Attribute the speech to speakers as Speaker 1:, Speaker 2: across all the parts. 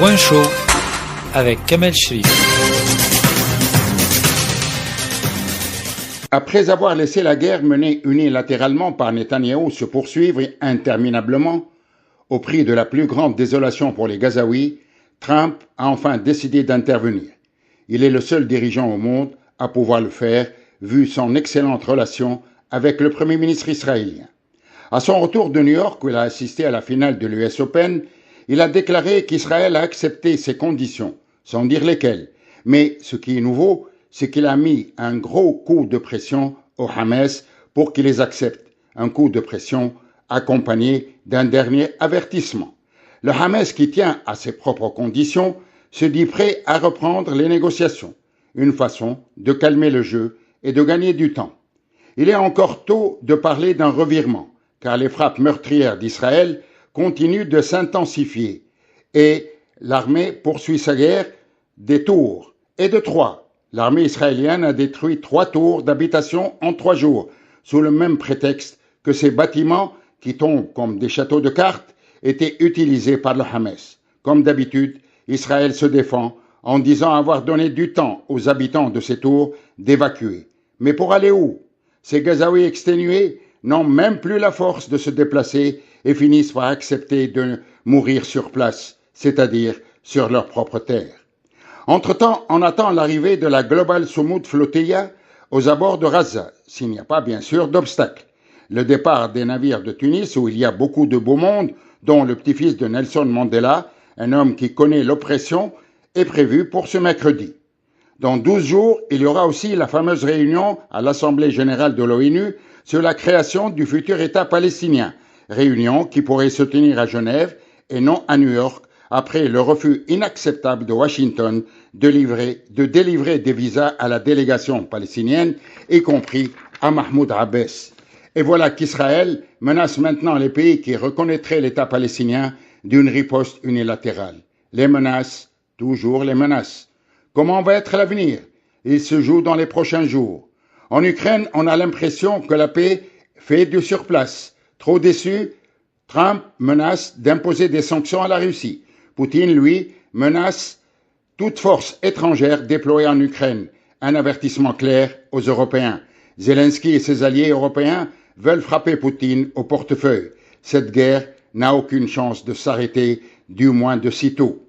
Speaker 1: Point chaud avec Kamel Shrif.
Speaker 2: Après avoir laissé la guerre menée unilatéralement par Netanyahou se poursuivre interminablement, au prix de la plus grande désolation pour les Gazaouis, Trump a enfin décidé d'intervenir. Il est le seul dirigeant au monde à pouvoir le faire, vu son excellente relation avec le Premier ministre israélien. À son retour de New York, où il a assisté à la finale de l'US Open, il a déclaré qu'Israël a accepté ses conditions, sans dire lesquelles. Mais ce qui est nouveau, c'est qu'il a mis un gros coup de pression au Hamas pour qu'il les accepte. Un coup de pression accompagné d'un dernier avertissement. Le Hamas, qui tient à ses propres conditions, se dit prêt à reprendre les négociations. Une façon de calmer le jeu et de gagner du temps. Il est encore tôt de parler d'un revirement, car les frappes meurtrières d'Israël continuent de s'intensifier et l'armée poursuit sa guerre des tours et de Troie. L'armée israélienne a détruit 3 tours d'habitation en 3 jours, sous le même prétexte que ces bâtiments, qui tombent comme des châteaux de cartes, étaient utilisés par le Hamas. Comme d'habitude, Israël se défend en disant avoir donné du temps aux habitants de ces tours d'évacuer. Mais pour aller où? Ces Gazaouis exténués n'ont même plus la force de se déplacer et finissent par accepter de mourir sur place, c'est-à-dire sur leur propre terre. Entre-temps, on attend l'arrivée de la Global Soumoud Flotilla aux abords de Gaza, s'il n'y a pas bien sûr d'obstacle. Le départ des navires de Tunis, où il y a beaucoup de beau monde, dont le petit-fils de Nelson Mandela, un homme qui connaît l'oppression, est prévu pour ce mercredi. Dans 12 jours, il y aura aussi la fameuse réunion à l'Assemblée générale de l'ONU sur la création du futur État palestinien, réunion qui pourrait se tenir à Genève et non à New York, après le refus inacceptable de Washington de délivrer des visas à la délégation palestinienne, y compris à Mahmoud Abbas. Et voilà qu'Israël menace maintenant les pays qui reconnaîtraient l'État palestinien d'une riposte unilatérale. Les menaces, toujours les menaces. Comment va être l'avenir? Il se joue dans les prochains jours. En Ukraine, on a l'impression que la paix fait du surplace. Trop déçu, Trump menace d'imposer des sanctions à la Russie. Poutine, lui, menace toute force étrangère déployée en Ukraine. Un avertissement clair aux Européens. Zelensky et ses alliés européens veulent frapper Poutine au portefeuille. Cette guerre n'a aucune chance de s'arrêter, du moins de sitôt.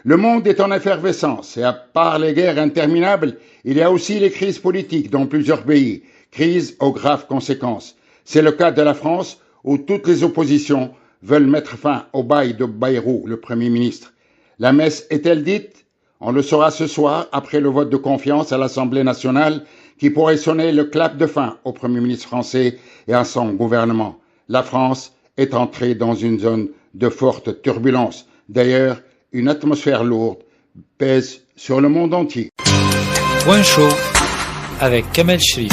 Speaker 2: Le monde est en effervescence et à part les guerres interminables, il y a aussi les crises politiques dans plusieurs pays, crises aux graves conséquences. C'est le cas de la France où toutes les oppositions veulent mettre fin au bail de Bayrou, le Premier ministre. La messe est-elle dite? On le saura ce soir après le vote de confiance à l'Assemblée nationale qui pourrait sonner le clap de fin au Premier ministre français et à son gouvernement. La France est entrée dans une zone de forte turbulence. D'ailleurs, une atmosphère lourde pèse sur le monde entier.
Speaker 1: Point chaud avec Kamel Shrif.